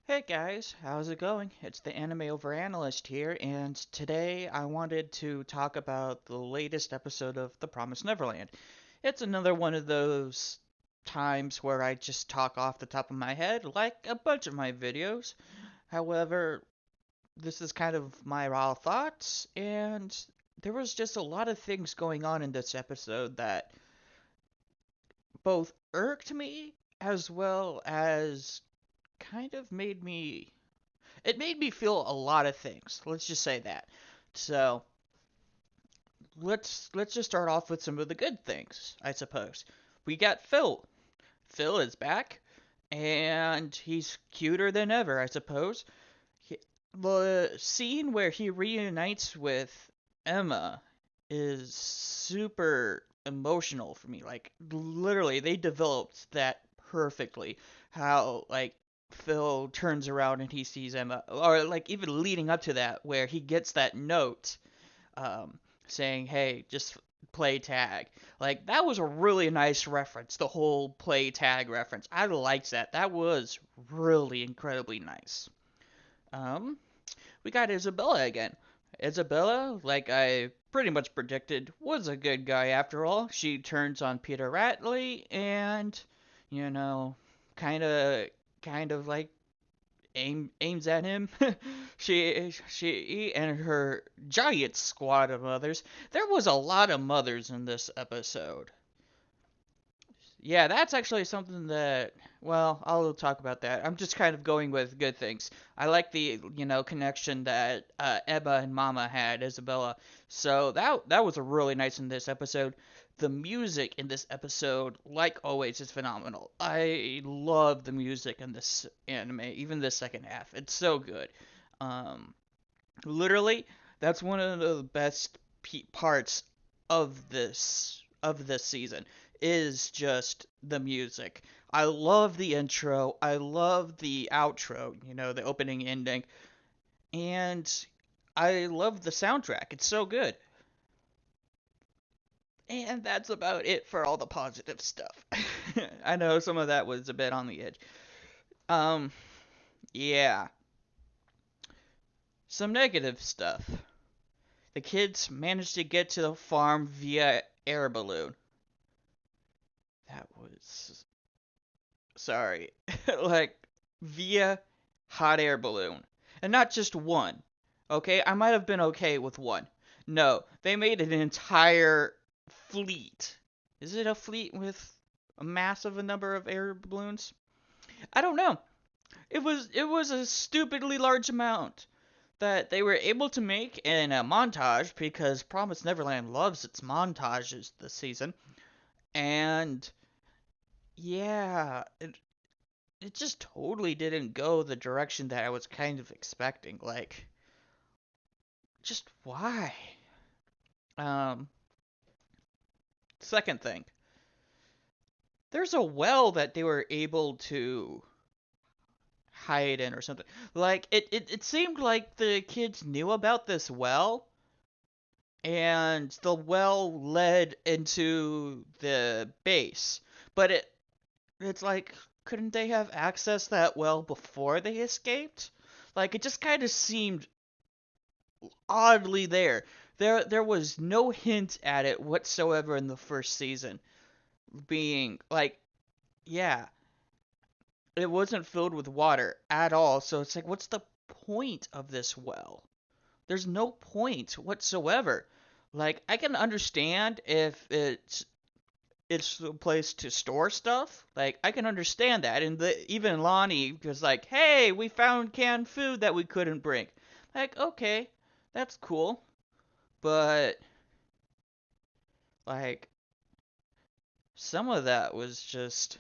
Hey guys, how's it going? It's the Anime Over Analyst here, and today I wanted to talk about the latest episode of The Promised Neverland. It's another one of those times where I just talk off the top of my head, like a bunch of my videos. However, this is kind of my raw thoughts, and there was just a lot of things going on in this episode that both irked me as well as kind of made me feel a lot of things. Let's just say that. So let's just start off with some of the good things, I suppose. We got Phil. Phil is back, and he's cuter than ever, I suppose. He, the scene where he reunites with Emma is super emotional for me. Like literally, they developed that perfectly. How like Phil turns around and he sees Emma, or like even leading up to that, where he gets that note um, saying, "Hey, just play tag." Like that was a really nice reference. The whole play tag reference, I liked that. That was really incredibly nice. Um, we got Isabella again. Isabella, like I pretty much predicted, was a good guy after all. She turns on Peter Ratley and, you know, kind of, kind of like aims at him. she and her giant squad of mothers. There was a lot of mothers in this episode. Yeah, that's actually something that, well, I'll talk about that. I'm just kind of going with good things. I like the, connection that Emma and Mama had, Isabella. So that was a really nice in this episode. The music in this episode, like always, is phenomenal. I love the music in this anime, even the second half. It's so good. Um, Literally, that's one of the best parts of this season is just the music. I love the intro. I love the outro, the opening ending, and I love the soundtrack. It's so good. And that's about it for all the positive stuff. I know some of that was a bit on the edge. Um, yeah. Some negative stuff. The kids managed to get to the farm via air balloon. That was sorry. Like via hot air balloon. And not just one. Okay, I might have been okay with one. No, they made an entire fleet. Is it a fleet with a massive number of air balloons? I don't know. It was a stupidly large amount that they were able to make in a montage because Promise Neverland loves its montages this season. And yeah, it just totally didn't go the direction that I was kind of expecting. Like, just why? Um, Second thing, there's a well that they were able to hide in or something. Like, it seemed like the kids knew about this well, and the well led into the base. But it's like, couldn't they have accessed that well before they escaped? Like, it just kind of seemed oddly there. There was no hint at it whatsoever in the first season. Being like, yeah, it wasn't filled with water at all. So it's like, what's the point of this well? There's no point whatsoever. Like, I can understand if it's a place to store stuff. Like, I can understand that. And even Lonnie was like, "Hey, we found canned food that we couldn't bring." Like, okay, that's cool. But like some of that was just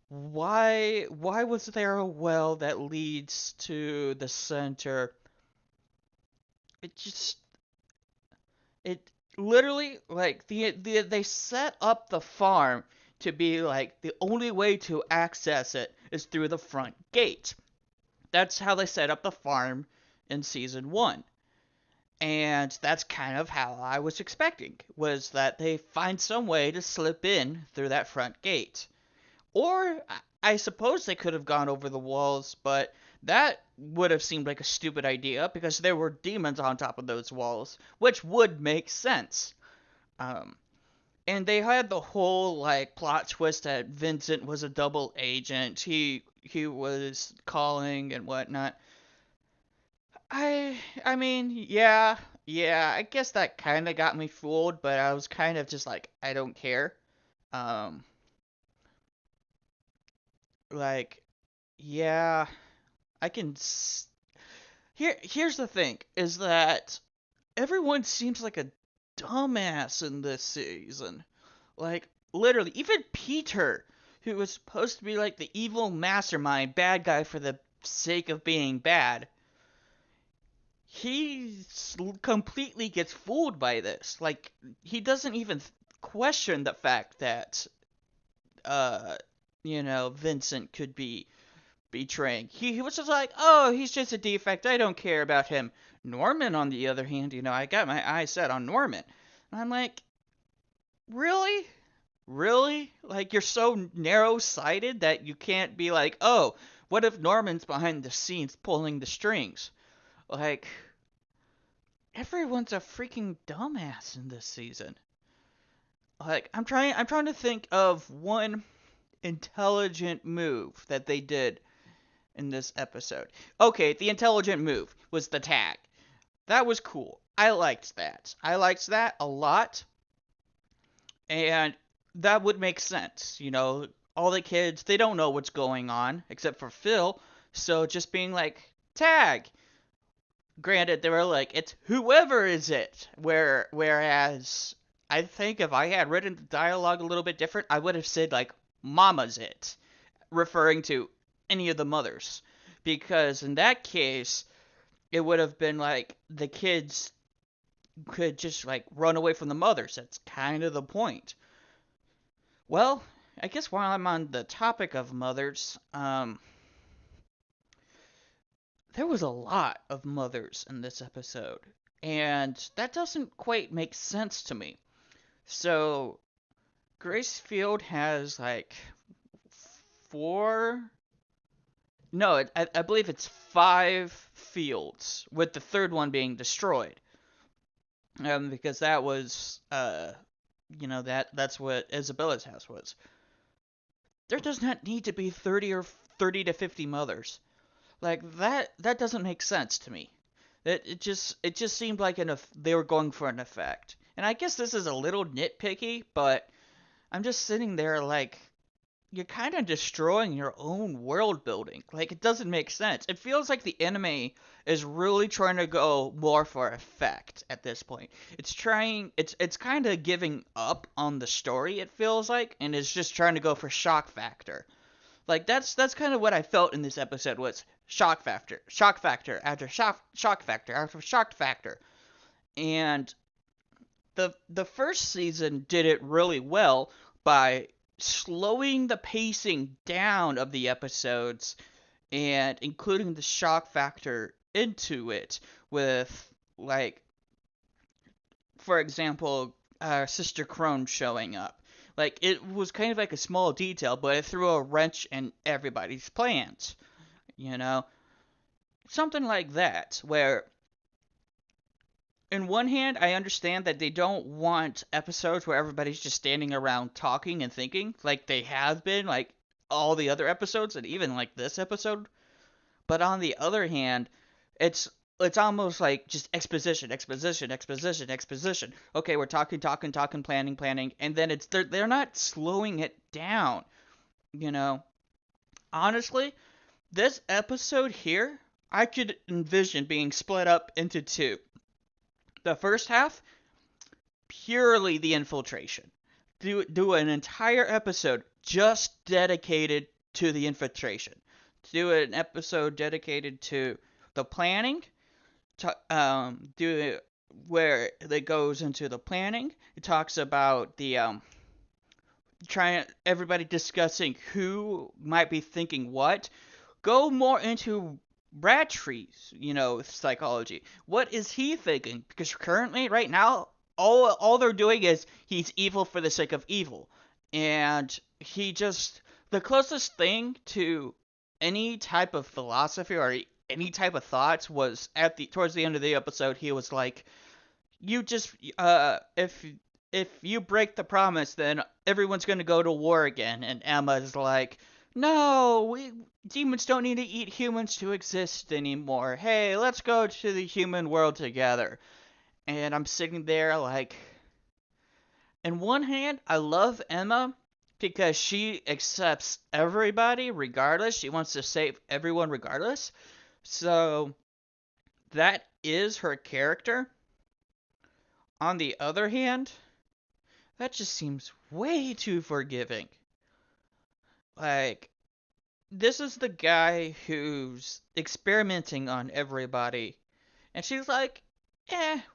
why was there a well that leads to the center? It just it literally like they set up the farm to be like the only way to access it is through the front gate. That's how they set up the farm in season 1. And that's kind of how I was expecting, was that they find some way to slip in through that front gate. Or I suppose they could have gone over the walls, but that would have seemed like a stupid idea because there were demons on top of those walls, which would make sense. Um, and they had the whole like plot twist that Vincent was a double agent. He was calling and whatnot. I mean, yeah, I guess that kind of got me fooled, but I was kind of just like, I don't care. Um, like, yeah, I can. Here's the thing: is that everyone seems like a dumbass in this season. Like, literally, even Peter, who was supposed to be like the evil mastermind, bad guy for the sake of being bad, he completely gets fooled by this. Like, he doesn't even question the fact that, uh, Vincent could be betraying. He was just like, oh, he's just a defect. I don't care about him. Norman, on the other hand, I got my eyes set on Norman. And I'm like, really? Really? Like, you're so narrow sighted that you can't be like, oh, what if Norman's behind the scenes pulling the strings? Like, everyone's a freaking dumbass in this season. Like, I'm trying to think of one intelligent move that they did in this episode. Okay, the intelligent move was the tag. That was cool. I liked that. I liked that a lot. And that would make sense. All the kids, they don't know what's going on, except for Phil. So just being like, tag. Granted, they were like, it's whoever is it. Whereas, I think if I had written the dialogue a little bit different, I would have said, like, mama's it. Referring to any of the mothers. Because in that case, it would have been like the kids could just like run away from the mothers. That's kind of the point. Well, I guess while I'm on the topic of mothers, there was a lot of mothers in this episode, and that doesn't quite make sense to me. So, Grace Field has like four. No, I believe it's five fields, with the third one being destroyed. Because that was, that's what Isabella's house was. There does not need to be 30 to 50 mothers. Like that doesn't make sense to me. It just seemed like they were going for an effect. And I guess this is a little nitpicky, but I'm just sitting there like you're kind of destroying your own world building. Like it doesn't make sense. It feels like the anime is really trying to go more for effect at this point. It's kind of giving up on the story, it feels like, and is just trying to go for shock factor. Like that's kind of what I felt in this episode was shock factor after shock factor after shock factor. And the first season did it really well by slowing the pacing down of the episodes and including the shock factor into it with like for example Sister Crone showing up. Like it was kind of like a small detail, but it threw a wrench in everybody's plans. You know, something like that where in one hand, I understand that they don't want episodes where everybody's just standing around talking and thinking like they have been, like all the other episodes, and even like this episode. But on the other hand, it's it's almost like just exposition, exposition, exposition, exposition. Okay, we're talking, talking, talking, planning, planning, and then they're not slowing it down. You know, honestly, this episode here, I could envision being split up into two. The first half, purely the infiltration. Do an entire episode just dedicated to the infiltration. Do an episode dedicated to the planning. Do it where it goes into the planning. It talks about the trying everybody discussing who might be thinking what. Go more into Bradtree's, psychology. What is he thinking? Because currently, right now, all they're doing is he's evil for the sake of evil, and he just the closest thing to any type of philosophy or any type of thoughts was at the towards the end of the episode. He was like, "You just if you break the promise, then everyone's gonna go to war again." And Emma's like, "No, demons don't need to eat humans to exist anymore. Hey, let's go to the human world together." And I'm sitting there like, in one hand, I love Emma because she accepts everybody regardless. She wants to save everyone regardless. So that is her character. On the other hand, that just seems way too forgiving. Like, this is the guy who's experimenting on everybody. And she's like,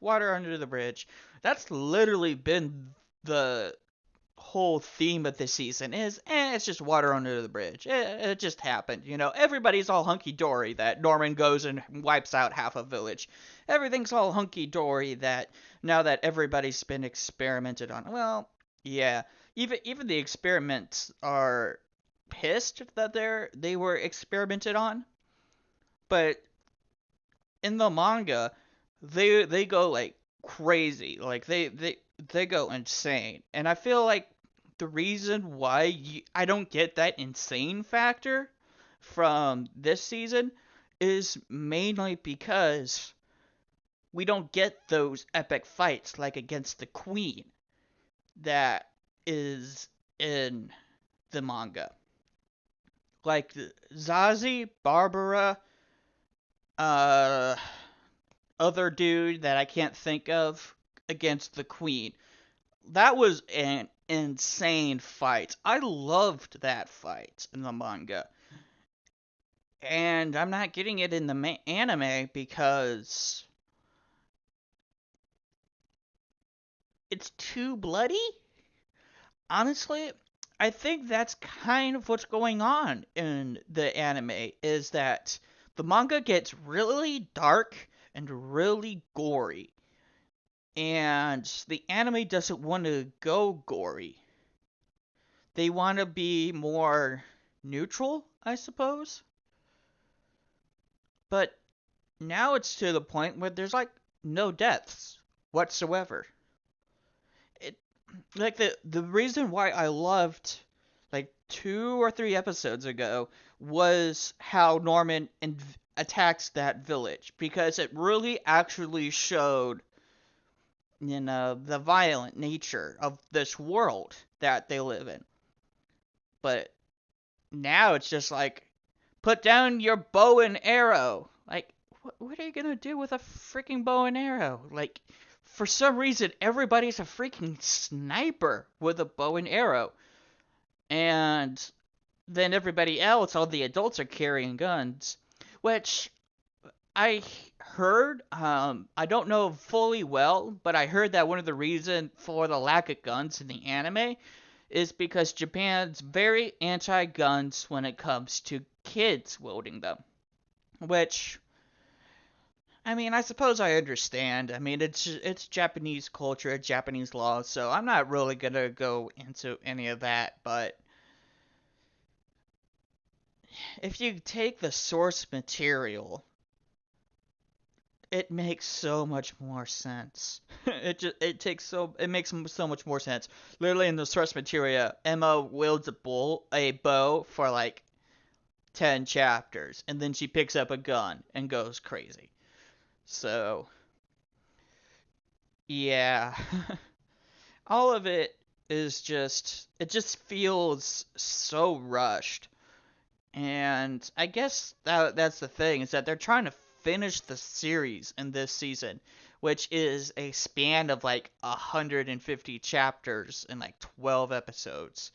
water under the bridge. That's literally been the whole theme of this season is, it's just water under the bridge. It just happened. Everybody's all hunky-dory that Norman goes and wipes out half a village. Everything's all hunky-dory that now that everybody's been experimented on. Well, yeah. Even the experiments are pissed that they were experimented on. But in the manga, they go like crazy. Like they go insane. And I feel like the reason why I don't get that insane factor from this season is mainly because we don't get those epic fights like against the queen that is in the manga. Like Zazie, Barbara, uh other dude that I can't think of against the queen. That was an insane fight. I loved that fight in the manga. And I'm not getting it in the anime because it's too bloody. Honestly, I think that's kind of what's going on in the anime is that the manga gets really dark and really gory. And the anime doesn't want to go gory. They want to be more neutral, I suppose. But now it's to the point where there's like no deaths whatsoever. It like the reason why I loved like 2 or 3 episodes ago was how Norman attacks that village because it really actually showed the violent nature of this world that they live in. But now it's just like, put down your bow and arrow. Like, what are you gonna do with a freaking bow and arrow? Like, for some reason, everybody's a freaking sniper with a bow and arrow. And then everybody else, all the adults, are carrying guns. Which I heard, I don't know fully well, but I heard that one of the reasons for the lack of guns in the anime is because Japan's very anti-guns when it comes to kids wielding them. Which, I mean, I suppose I understand. I mean, it's Japanese culture, Japanese law, so I'm not really gonna go into any of that. But if you take the source material, it makes so much more sense. It makes so much more sense. Literally in the source material, Emma wields a bow for like 10 chapters, and then she picks up a gun and goes crazy. So, yeah. All of it is it just feels so rushed. And I guess that's the thing, is that they're trying to finish the series in this season, which is a span of like 150 chapters and like 12 episodes.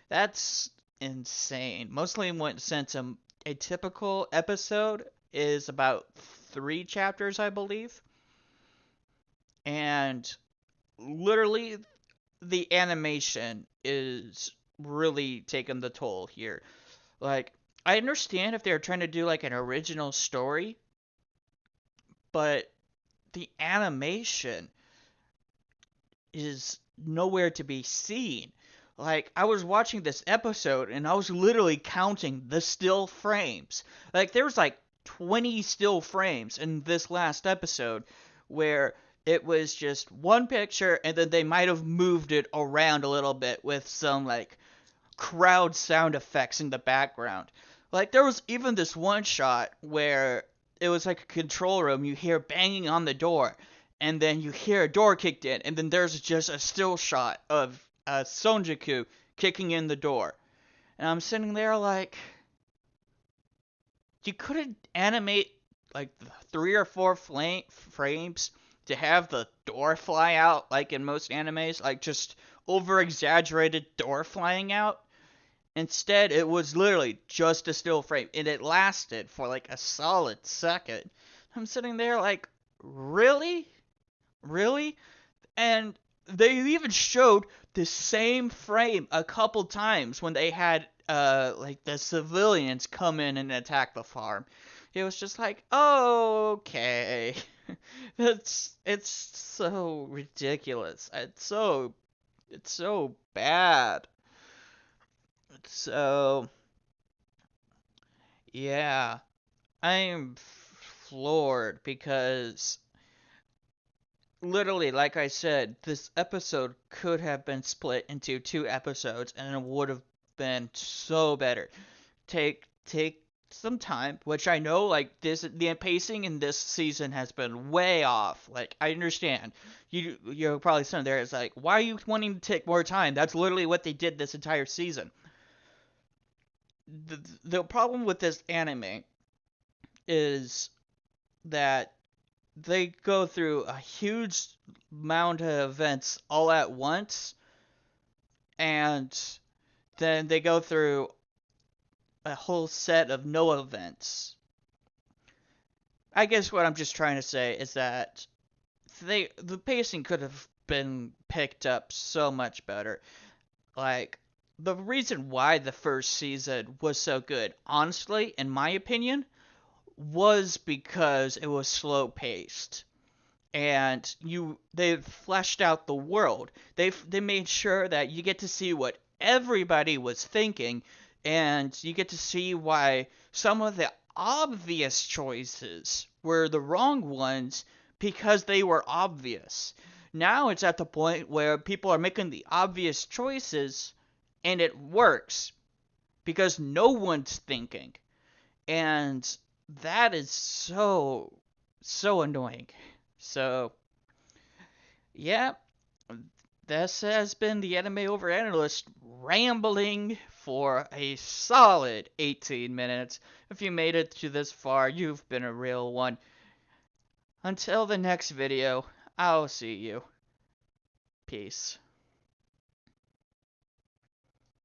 That's insane. Mostly since a typical episode is about 3 chapters, I believe. And literally, the animation is really taking the toll here. Like, I understand if they're trying to do like an original story, but the animation is nowhere to be seen. Like, I was watching this episode and I was literally counting the still frames. Like, there was like 20 still frames in this last episode where it was just one picture and then they might have moved it around a little bit with some like crowd sound effects in the background. Like, there was even this one shot where it was like a control room. You hear banging on the door, and then you hear a door kicked in, and then there's just a still shot of Sonjaku kicking in the door. And I'm sitting there like, you couldn't animate like 3 or 4 frames to have the door fly out like in most animes, like just over exaggerated door flying out. Instead, it was literally just a still frame, and it lasted for like a solid second. I'm sitting there like, really? Really? And they even showed the same frame a couple times when they had like the civilians come in and attack the farm. It was just like, oh, okay. It's so ridiculous. It's so bad. So yeah, I'm floored because literally, like I said, this episode could have been split into 2 episodes and it would have been so better. Take some time, which I know like the pacing in this season has been way off. Like I understand. You're probably sitting there, it's like, why are you wanting to take more time? That's literally what they did this entire season. The problem with this anime is that they go through a huge amount of events all at once, and then they go through a whole set of no events. I guess what I'm just trying to say is that the pacing could have been picked up so much better. Like, the reason why the first season was so good, honestly, in my opinion, was because it was slow paced. And they fleshed out the world. They made sure that you get to see what everybody was thinking, and you get to see why some of the obvious choices were the wrong ones because they were obvious. Now it's at the point where people are making the obvious choices and it works because no one's thinking. And that is so annoying. So, yeah, this has been the Anime Over Analyst rambling for a solid 18 minutes. If you made it to this far, you've been a real one. Until the next video, I'll see you. Peace.